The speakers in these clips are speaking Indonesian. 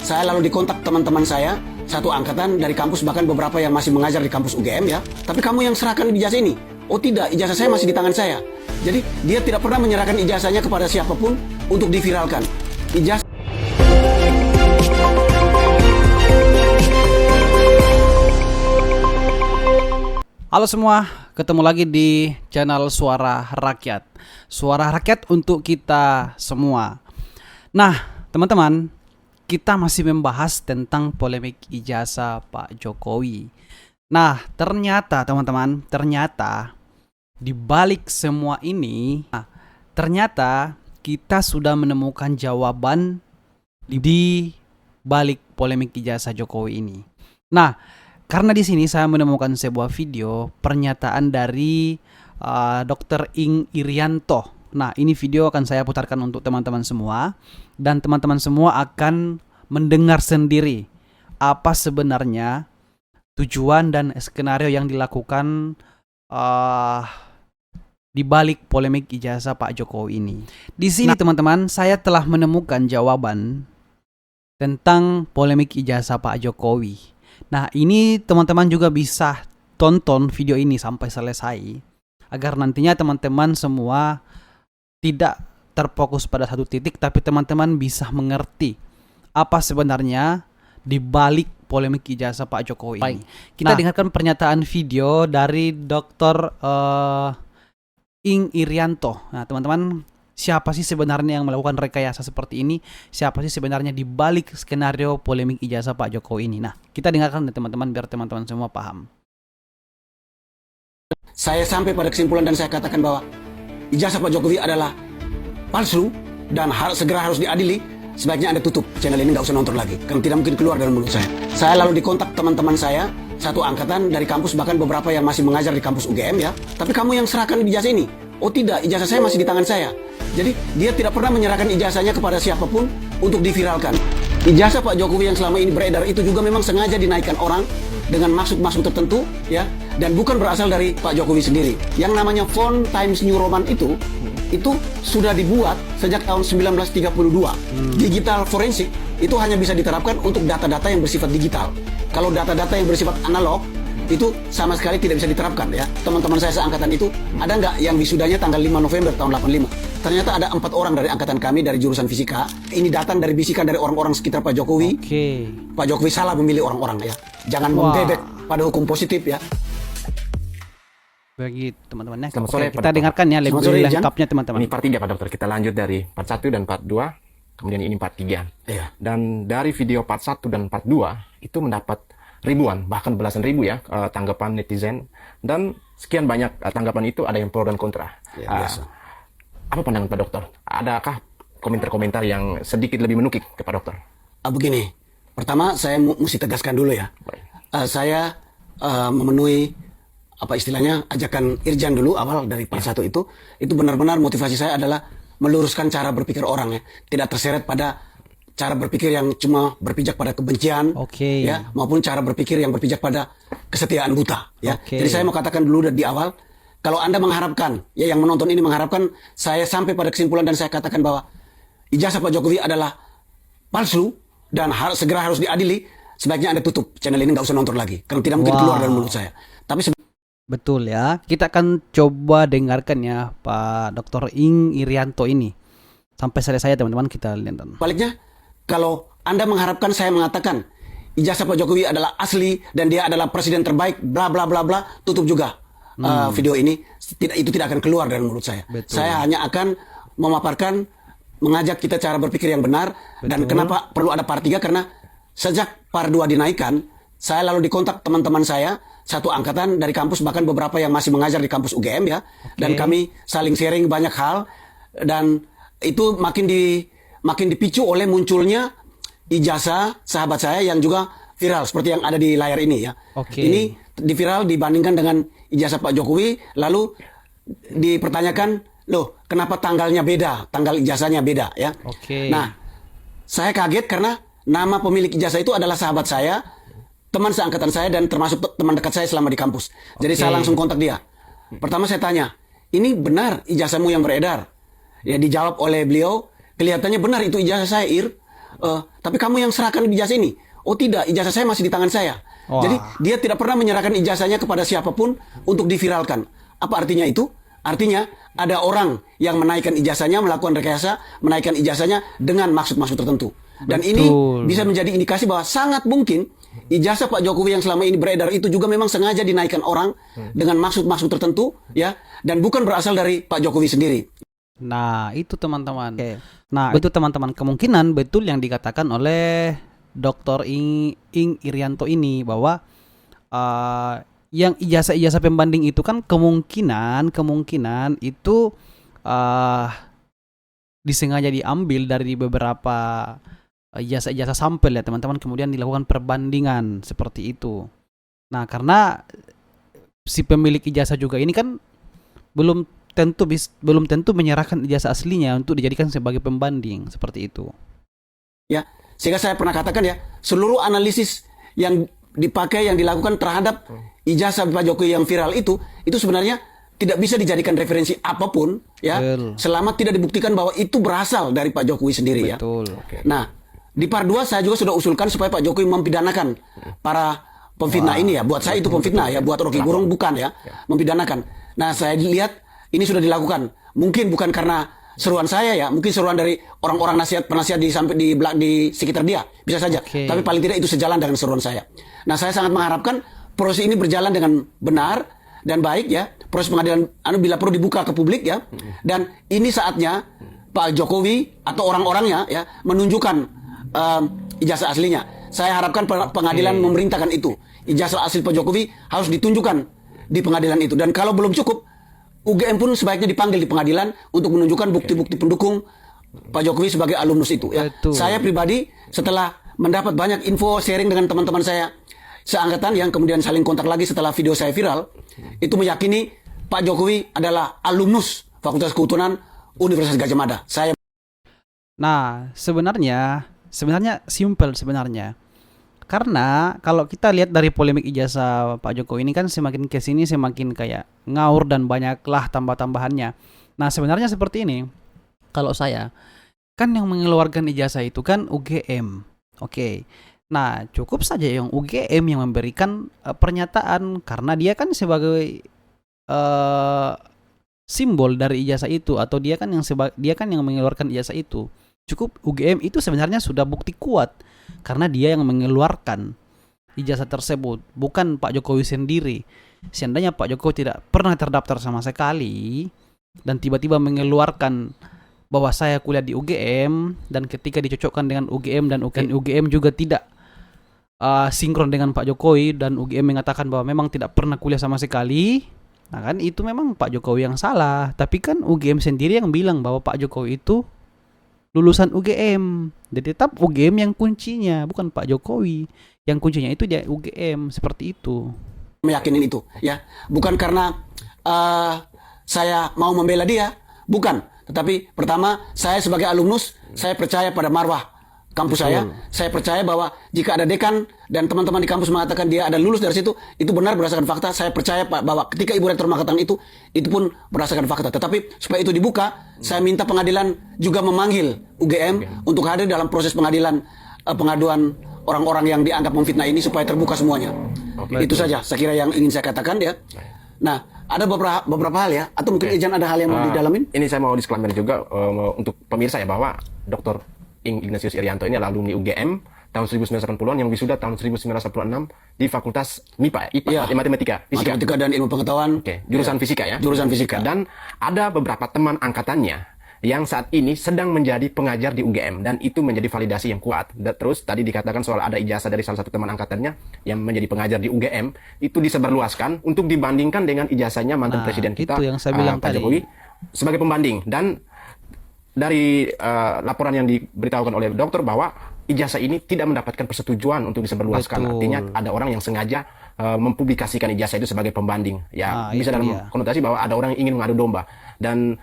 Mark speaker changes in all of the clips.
Speaker 1: Saya lalu dikontak teman-teman saya, satu angkatan dari kampus, bahkan beberapa yang masih mengajar di kampus UGM ya. Tapi kamu yang serahkan ijazah ini. Oh tidak, ijazah saya masih di tangan saya. Jadi dia tidak pernah menyerahkan ijazahnya kepada siapapun untuk diviralkan. Ijazah.
Speaker 2: Halo semua, ketemu lagi di channel Suara Rakyat. Suara Rakyat untuk kita semua. Nah, teman-teman, kita masih membahas tentang polemik ijazah Pak Jokowi. Nah, ternyata teman-teman, di balik semua ini, ternyata kita sudah menemukan jawaban di balik polemik ijazah Jokowi ini. Nah, karena di sini saya menemukan sebuah video pernyataan dari Dr. Ing Irianto. Nah, ini video akan saya putarkan untuk teman-teman semua, dan teman-teman semua akan mendengar sendiri apa sebenarnya tujuan dan skenario yang dilakukan di balik polemik ijazah Pak Jokowi ini. Di sini teman-teman, saya telah menemukan jawaban tentang polemik ijazah Pak Jokowi. Nah, ini teman-teman juga bisa tonton video ini sampai selesai agar nantinya teman-teman semua tidak terfokus pada satu titik, tapi teman-teman bisa mengerti apa sebenarnya di balik polemik ijazah Pak Jokowi ini. Kita dengarkan pernyataan video dari Dr. Ing Irianto. Nah, teman-teman, siapa sih sebenarnya yang melakukan rekayasa seperti ini? Siapa sih sebenarnya di balik skenario polemik ijazah Pak Jokowi ini? Nah, kita dengarkan teman-teman biar teman-teman semua paham.
Speaker 1: Saya sampai pada kesimpulan dan saya katakan bahwa ijazah Pak Jokowi adalah palsu dan segera harus diadili. Sebaiknya Anda tutup channel ini, nggak usah nonton lagi, karena tidak mungkin keluar dari mulut saya. Saya lalu dikontak teman-teman saya, satu angkatan dari kampus, bahkan beberapa yang masih mengajar di kampus UGM ya. Tapi kamu yang serahkan ijazah ini. Oh tidak, ijazah saya masih di tangan saya. Jadi dia tidak pernah menyerahkan ijazahnya kepada siapapun untuk diviralkan. Ijazah Pak Jokowi yang selama ini beredar itu juga memang sengaja dinaikkan orang dengan maksud-maksud tertentu ya, dan bukan berasal dari Pak Jokowi sendiri. Yang namanya font Times New Roman itu sudah dibuat sejak tahun 1932. Digital forensik itu hanya bisa diterapkan untuk data-data yang bersifat digital. Kalau data-data yang bersifat analog itu sama sekali tidak bisa diterapkan ya. Teman-teman saya seangkatan itu ada nggak yang wisudanya tanggal 5 November tahun 85? Ternyata ada 4 orang dari angkatan kami dari jurusan fisika. Ini datang dari bisikan dari orang-orang sekitar Pak Jokowi. Pak Jokowi salah memilih orang-orang ya. Jangan membebek pada hukum positif ya.
Speaker 2: Bagi teman-temannya.
Speaker 3: Selamat sore,
Speaker 2: kita dengarkan ya lebih lengkapnya teman-teman.
Speaker 3: Ini part 3 Pak Dokter. Kita lanjut dari part 1 dan part 2. Kemudian ini part 3.
Speaker 1: Iya.
Speaker 3: Dan dari video part 1 dan part 2 itu mendapat ribuan, bahkan belasan ribu ya tanggapan netizen. Dan sekian banyak tanggapan itu ada yang pro dan kontra.
Speaker 1: Ya, biasa.
Speaker 3: Apa pandangan Pak Dokter? Adakah komentar-komentar yang sedikit lebih menukik ke Pak Dokter?
Speaker 1: Begini, pertama saya mesti tegaskan dulu ya. Saya memenuhi apa istilahnya ajakan Irjan dulu awal dari part 1 itu benar-benar motivasi saya adalah meluruskan cara berpikir orang ya, tidak terseret pada cara berpikir yang cuma berpijak pada kebencian ya, maupun cara berpikir yang berpijak pada kesetiaan buta ya. Jadi saya mau katakan dulu di awal, kalau Anda mengharapkan ya, yang menonton ini mengharapkan saya sampai pada kesimpulan dan saya katakan bahwa ijazah Pak Jokowi adalah palsu dan segera harus diadili, sebaiknya Anda tutup channel ini, nggak usah nonton lagi, karena tidak mungkin keluar dari mulut saya. Tapi
Speaker 2: betul ya, kita akan coba dengarkan ya Pak Dr. Ing Irianto ini sampai selesai teman-teman, kita lihat.
Speaker 1: Baliknya, kalau Anda mengharapkan saya mengatakan ijazah Pak Jokowi adalah asli dan dia adalah presiden terbaik, bla bla bla bla, tutup juga video ini. Itu tidak akan keluar dari mulut saya.
Speaker 2: Betul.
Speaker 1: Saya hanya akan memaparkan, mengajak kita cara berpikir yang benar. Betul. Dan kenapa perlu ada part 3? Karena sejak part 2 dinaikkan, saya lalu dikontak teman-teman saya, satu angkatan dari kampus, bahkan beberapa yang masih mengajar di kampus UGM ya. Dan kami saling sharing banyak hal, dan itu makin dipicu oleh munculnya ijazah sahabat saya yang juga viral seperti yang ada di layar ini ya. Ini viral dibandingkan dengan ijazah Pak Jokowi, lalu dipertanyakan, loh kenapa tanggalnya beda, tanggal ijazahnya beda ya. Nah, saya kaget karena nama pemilik ijazah itu adalah sahabat saya, teman seangkatan saya, dan termasuk teman dekat saya selama di kampus. Jadi saya langsung kontak dia. Pertama saya tanya, ini benar ijazahmu yang beredar? Ya, dijawab oleh beliau, kelihatannya benar itu ijazah saya, Ir. tapi kamu yang serahkan ijazah ini. Oh tidak, ijazah saya masih di tangan saya.
Speaker 2: Wah.
Speaker 1: Jadi dia tidak pernah menyerahkan ijazahnya kepada siapapun untuk diviralkan. Apa artinya itu? Artinya ada orang yang menaikkan ijazahnya, melakukan rekayasa, menaikkan ijazahnya dengan maksud-maksud tertentu. Dan
Speaker 2: Betul.
Speaker 1: ini bisa menjadi indikasi bahwa sangat mungkin ijazah Pak Jokowi yang selama ini beredar itu juga memang sengaja dinaikkan orang dengan maksud-maksud tertentu, ya, dan bukan berasal dari Pak Jokowi sendiri.
Speaker 2: Nah, itu teman-teman. Nah, itu teman-teman, kemungkinan betul yang dikatakan oleh Dr. Ing Irianto ini bahwa yang ijazah-ijazah pembanding itu kan kemungkinan itu disengaja diambil dari beberapa ijazah-ijazah sampel ya teman-teman, kemudian dilakukan perbandingan seperti itu. Nah, karena si pemilik ijazah juga ini kan belum tentu menyerahkan ijazah aslinya untuk dijadikan sebagai pembanding seperti itu.
Speaker 1: Ya, sehingga saya pernah katakan ya, seluruh analisis yang dipakai, yang dilakukan terhadap ijazah Pak Jokowi yang viral itu sebenarnya tidak bisa dijadikan referensi apapun, ya, selama tidak dibuktikan bahwa itu berasal dari Pak Jokowi sendiri.
Speaker 2: Betul.
Speaker 1: Ya. Nah, di part 2 saya juga sudah usulkan supaya Pak Jokowi mempidanakan para pemfitnah ini ya. Buat saya itu pemfitnah ya, buat Rocky Gerung bukan ya, mempidanakan. Nah, saya lihat ini sudah dilakukan. Mungkin bukan karena seruan saya ya, mungkin seruan dari orang-orang penasihat di sekitar dia, bisa saja. Tapi paling tidak itu sejalan dengan seruan saya. Nah, saya sangat mengharapkan proses ini berjalan dengan benar dan baik ya. Proses pengadilan bila perlu dibuka ke publik ya. Dan ini saatnya Pak Jokowi atau orang-orangnya ya menunjukkan ijazah aslinya. Saya harapkan pengadilan memerintahkan itu. Ijazah asli Pak Jokowi harus ditunjukkan di pengadilan itu. Dan kalau belum cukup, UGM pun sebaiknya dipanggil di pengadilan untuk menunjukkan bukti-bukti pendukung Pak Jokowi sebagai alumnus itu. Ya. Saya pribadi setelah mendapat banyak info sharing dengan teman-teman saya seangkatan yang kemudian saling kontak lagi setelah video saya viral, itu meyakini Pak Jokowi adalah alumnus Fakultas Kehutanan Universitas Gadjah Mada.
Speaker 2: Nah, sebenarnya simpel sebenarnya. Karena kalau kita lihat dari polemik ijazah Pak Jokowi ini kan semakin kesini semakin kayak ngaur dan banyaklah tambah-tambahannya. Nah, sebenarnya seperti ini. Kalau saya kan yang mengeluarkan ijazah itu kan UGM. Oke. Nah, cukup saja yang UGM yang memberikan pernyataan karena dia kan sebagai simbol dari ijazah itu, atau dia kan yang mengeluarkan ijazah itu. Cukup UGM itu sebenarnya sudah bukti kuat karena dia yang mengeluarkan ijazah tersebut, bukan Pak Jokowi sendiri. Seandainya Pak Jokowi tidak pernah terdaftar sama sekali dan tiba-tiba mengeluarkan bahwa saya kuliah di UGM, dan ketika dicocokkan dengan UGM dan UGM juga tidak sinkron dengan Pak Jokowi dan UGM mengatakan bahwa memang tidak pernah kuliah sama sekali, nah kan itu memang Pak Jokowi yang salah. Tapi kan UGM sendiri yang bilang bahwa Pak Jokowi itu lulusan UGM. Jadi tetap UGM yang kuncinya, bukan Pak Jokowi. Yang kuncinya itu dia UGM, seperti itu.
Speaker 1: Meyakinin itu, ya. Bukan karena saya mau membela dia, bukan. Tetapi pertama, saya sebagai alumnus, saya percaya pada marwah kampus saya. Saya percaya bahwa jika ada dekan dan teman-teman di kampus mengatakan dia ada lulus dari situ, itu benar berdasarkan fakta. Saya percaya bahwa ketika Ibu Rektor mengatakan itu pun berdasarkan fakta. Tetapi supaya itu dibuka, saya minta pengadilan juga memanggil UGM untuk hadir dalam proses pengadilan pengaduan orang-orang yang dianggap memfitnah ini supaya terbuka semuanya. Itu saja saya kira yang ingin saya katakan ya. Nah, ada beberapa hal ya, atau mungkin Ijan ada hal yang mau didalamin?
Speaker 3: Ini saya mau disclaimer juga untuk pemirsa ya, bahwa Dr. Ignatius Irianto ini adalah alumni UGM tahun 1980-an yang wisuda tahun 1996 di Fakultas MIPA, Matematika,
Speaker 1: Matematika dan Ilmu Pengetahuan.
Speaker 3: Jurusan fisika ya.
Speaker 1: Jurusan fisika.
Speaker 3: Dan ada beberapa teman angkatannya yang saat ini sedang menjadi pengajar di UGM, dan itu menjadi validasi yang kuat. Terus tadi dikatakan soal ada ijazah dari salah satu teman angkatannya yang menjadi pengajar di UGM, itu disebarluaskan untuk dibandingkan dengan ijazahnya mantan presiden kita,
Speaker 2: itu yang saya bilang
Speaker 3: Pak Jokowi, sebagai pembanding. Dan dari laporan yang diberitahukan oleh dokter bahwa ijazah ini tidak mendapatkan persetujuan untuk disebarluaskan. Artinya ada orang yang sengaja mempublikasikan ijazah itu sebagai pembanding. Ya, bisa dalam konotasi bahwa ada orang yang ingin mengadu domba. Dan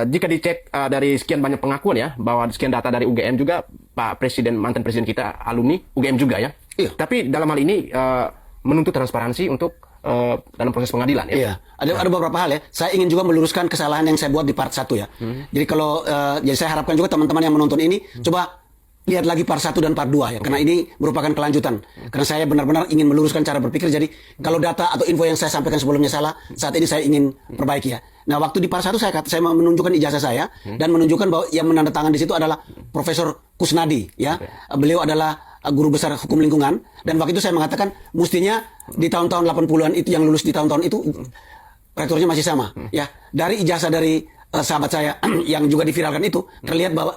Speaker 3: jika dicek dari sekian banyak pengakuan ya, bahwa sekian data dari UGM juga, Pak Presiden, mantan presiden kita alumni UGM juga ya. Tapi dalam hal ini menuntut transparansi untuk dalam proses pengadilan ya.
Speaker 1: Iya, ada beberapa hal ya. Saya ingin juga meluruskan kesalahan yang saya buat di part 1 ya. Jadi kalau jadi saya harapkan juga teman-teman yang menonton ini coba lihat lagi part 1 dan part 2 ya, karena ini merupakan kelanjutan. Karena saya benar-benar ingin meluruskan cara berpikir, jadi kalau data atau info yang saya sampaikan sebelumnya salah, saat ini saya ingin perbaiki ya. Nah, waktu di part 1 saya menunjukkan ijazah saya dan menunjukkan bahwa yang menandatangan di situ adalah Profesor Kusnadi ya. Beliau adalah guru besar hukum lingkungan, dan waktu itu saya mengatakan mestinya di tahun-tahun 80-an itu, yang lulus di tahun-tahun itu rektornya masih sama ya. Dari ijazah dari sahabat saya yang juga diviralkan itu terlihat bahwa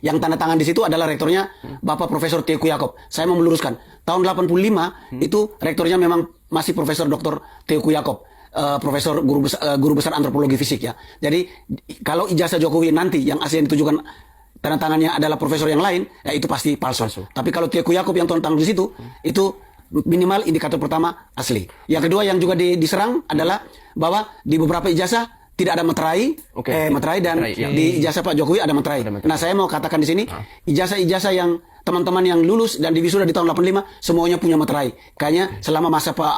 Speaker 1: yang tanda tangan di situ adalah rektornya Bapak Profesor Teguh Yakob. Saya mau meluruskan, tahun 85 itu rektornya memang masih Profesor Dr. Teguh Yakob, Profesor guru besar antropologi fisik ya. Jadi kalau ijazah Jokowi nanti yang asli yang ditujukan tanda tangannya adalah profesor yang lain, ya itu pasti palsu. Tapi kalau Teguh Yakob yang tanda tangan di situ, itu minimal indikator pertama asli. Yang kedua yang juga diserang adalah bahwa di beberapa ijazah tidak ada materai, materai dan di ijazah Pak Jokowi ada materai. Nah, saya mau katakan di sini, ijazah-ijazah yang teman-teman yang lulus dan diwisuda di tahun 85 semuanya punya materai. Kayaknya selama masa Pak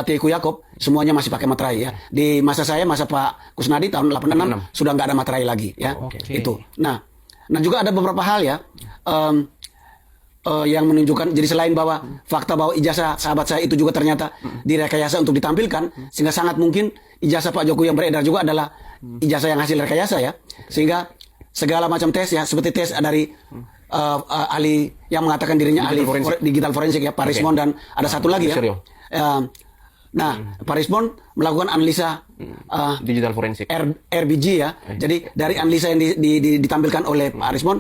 Speaker 1: Teguh Yakob semuanya masih pakai materai ya. Di masa saya, masa Pak Kusnadi tahun 86 sudah nggak ada materai lagi ya. Itu. Nah juga ada beberapa hal ya. Yang menunjukkan, jadi selain bahwa fakta bahwa ijazah sahabat saya itu juga ternyata direkayasa untuk ditampilkan, sehingga sangat mungkin ijazah Pak Jokowi yang beredar juga adalah ijazah yang hasil rekayasa ya, sehingga segala macam tes ya, seperti tes dari ahli yang mengatakan dirinya ahli digital forensik ya, Pak Rismon, dan ada satu lagi ya. Pak Rismon melakukan analisa
Speaker 3: digital forensik
Speaker 1: RBG ya. Jadi dari analisa yang ditampilkan oleh Pak Rismon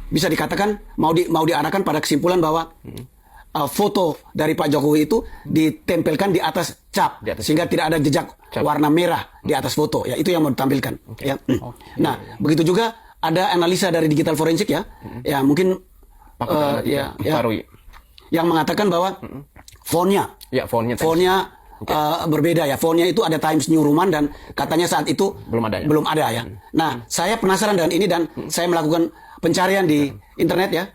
Speaker 1: bisa dikatakan mau diarahkan pada kesimpulan bahwa foto dari Pak Jokowi itu ditempelkan di atas cap, sehingga tidak ada jejak warna merah di atas foto ya. Itu yang mau ditampilkan ya. Nah, begitu juga ada analisa dari digital forensik ya. Ya mungkin yang mengatakan bahwa fontnya berbeda ya. Fontnya itu ada Times New Roman dan katanya saat itu belum ada ya. Nah, saya penasaran dengan ini dan saya melakukan pencarian di internet ya,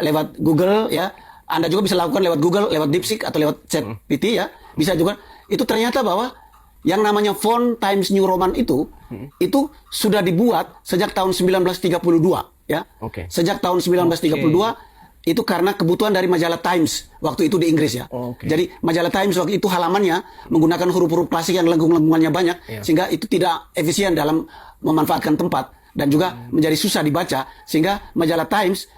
Speaker 1: lewat Google ya. Anda juga bisa lakukan lewat Google, lewat DeepSeek atau lewat ChatGPT ya. Bisa juga. Itu ternyata bahwa yang namanya font Times New Roman itu sudah dibuat sejak tahun 1932 ya. Sejak tahun 1932 itu karena kebutuhan dari majalah Times waktu itu di Inggris ya. Jadi majalah Times waktu itu halamannya menggunakan huruf-huruf klasik yang lengkung-lengkungannya banyak, sehingga itu tidak efisien dalam memanfaatkan tempat dan juga menjadi susah dibaca, sehingga majalah Times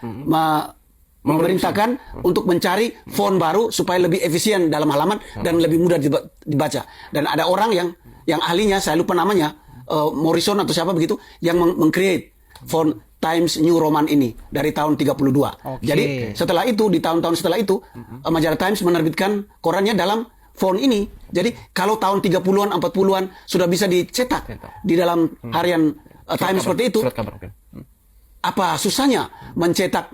Speaker 1: memerintahkan untuk mencari font baru supaya lebih efisien dalam halaman dan lebih mudah dibaca. Dan ada orang yang ahlinya, saya lupa namanya, Morrison atau siapa begitu, yang meng-create font Times New Roman ini dari tahun 32. Jadi setelah itu, di tahun-tahun setelah itu, majalah Times menerbitkan korannya dalam font ini. Jadi kalau tahun 30-an, 40-an sudah bisa dicetak di dalam harian Times seperti itu, apa susahnya mencetak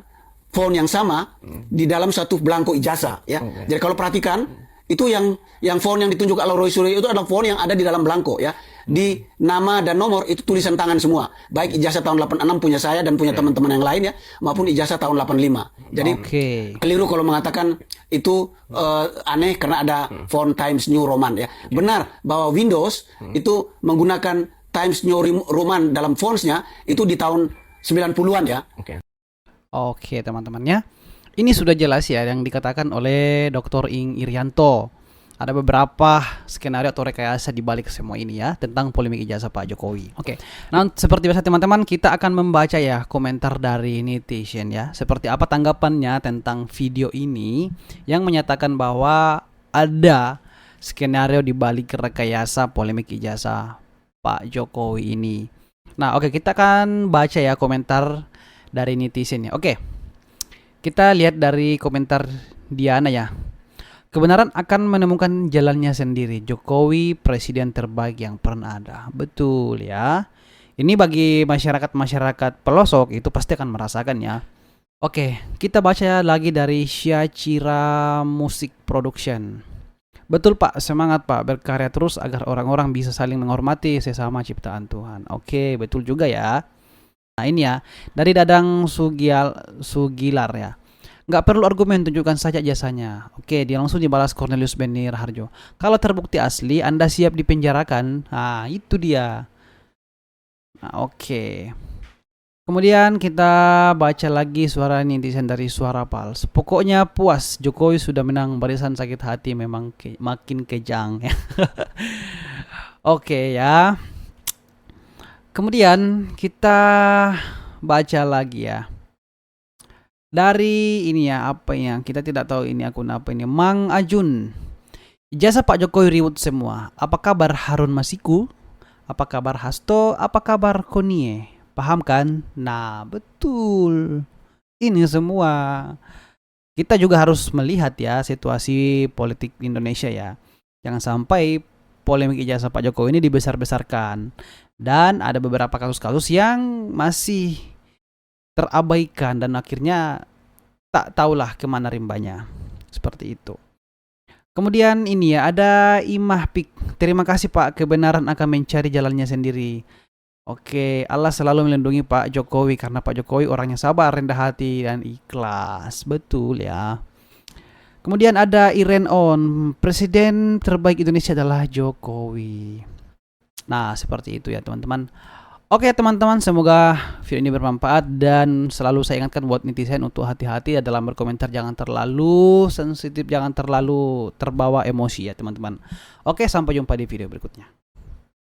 Speaker 1: font yang sama di dalam satu belangko ijazah ya. Jadi kalau perhatikan, itu yang font yang ditunjuk oleh Roy Suryo itu adalah font yang ada di dalam belangko ya. Di nama dan nomor itu tulisan tangan semua. Baik ijazah tahun 86 punya saya dan punya teman-teman yang lain ya, maupun ijazah tahun 85. Jadi keliru kalau mengatakan itu aneh karena ada font Times New Roman ya. Benar bahwa Windows itu menggunakan Times New Roman dalam fontsnya itu di tahun 90-an ya.
Speaker 2: Oke teman-temannya, ini sudah jelas ya yang dikatakan oleh Dr. Ing Irianto. Ada beberapa skenario atau rekayasa di balik semua ini ya, tentang polemik ijazah Pak Jokowi. Nah seperti biasa teman-teman, kita akan membaca ya komentar dari netizen ya. Seperti apa tanggapannya tentang video ini yang menyatakan bahwa ada skenario di balik rekayasa polemik ijazah Pak Jokowi ini. Nah kita akan baca ya komentar dari netizen ya. Kita lihat dari komentar Diana ya. Kebenaran akan menemukan jalannya sendiri. Jokowi presiden terbaik yang pernah ada. Betul ya. Ini bagi masyarakat pelosok itu pasti akan merasakan ya. Kita baca lagi dari Syacira Music Production. Betul Pak, semangat Pak, berkarya terus agar orang-orang bisa saling menghormati sesama ciptaan Tuhan. Betul juga ya. Nah ini ya, dari Dadang Sugilar ya. Nggak perlu argumen, tunjukkan saja jasanya. Dia langsung dibalas Cornelius Beni Raharjo. Kalau terbukti asli, Anda siap dipenjarakan. Nah itu dia. Nah, Kemudian kita baca lagi suara netizen dari Suara Pals. Pokoknya puas, Jokowi sudah menang, barisan sakit hati memang makin kejang ya. Oke ya. Kemudian kita baca lagi ya. Dari ini ya, apa yang kita tidak tahu ini akun apa ini. Mang Ajun. Ijazah Pak Jokowi ribut semua. Apa kabar Harun Masiku? Apa kabar Hasto? Apa kabar Konie? Paham kan? Nah, betul. Ini semua. Kita juga harus melihat ya situasi politik Indonesia ya. Jangan sampai polemik ijazah Pak Jokowi ini dibesar-besarkan. Dan ada beberapa kasus-kasus yang masih terabaikan dan akhirnya tak tahulah kemana rimbanya. Seperti itu. Kemudian ini ya, ada Imah Pik. Terima kasih Pak, kebenaran akan mencari jalannya sendiri. Oke, Allah selalu melindungi Pak Jokowi karena Pak Jokowi orangnya sabar, rendah hati, dan ikhlas. Betul ya. Kemudian ada Iren On. Presiden terbaik Indonesia adalah Jokowi. Nah, seperti itu ya teman-teman. Oke teman-teman, semoga video ini bermanfaat dan selalu saya ingatkan buat netizen untuk hati-hati dalam berkomentar, jangan terlalu sensitif, jangan terlalu terbawa emosi ya teman-teman. Oke, sampai jumpa di video berikutnya.